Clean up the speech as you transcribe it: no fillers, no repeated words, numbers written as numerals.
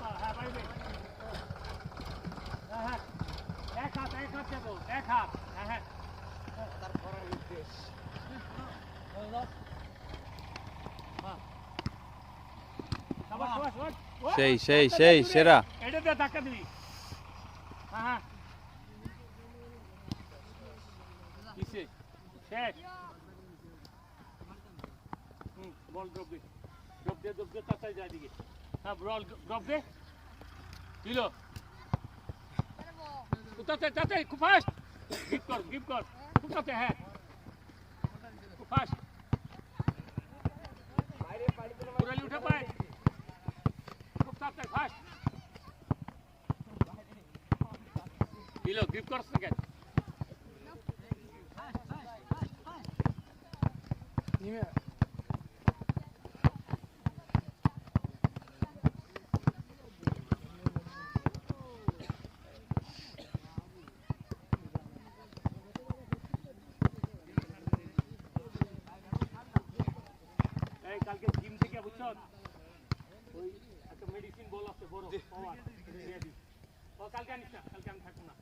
হ্যাঁ বাইবে হ্যাঁ এক হাত যাবো এক হাত হ্যাঁ তার করার নির্দেশ সেই সেরা এটাতে ধাক্কা দিবি হ্যাঁ কিসে শেষ বল ড্রপ দে তাড়াতাড়ি যায় দিকে হ্যাঁ বল ড্রপ দে দিল তাড়াতাড়ি খুব ফাস্ট গিভ কর খুব তাড়াতাড়ি হ্যাঁ খুব ফাস্ট পুরালি উঠে পায় খুব তাড়াতাড়ি ফাস্ট দিল গিভ করছ না কেন কালকে জিম থেকে বুঝছো ওই একটা মেডিসিন বল আছে বড় পাওয়ার কালকে আনিস না কালকে আমি থাকবো না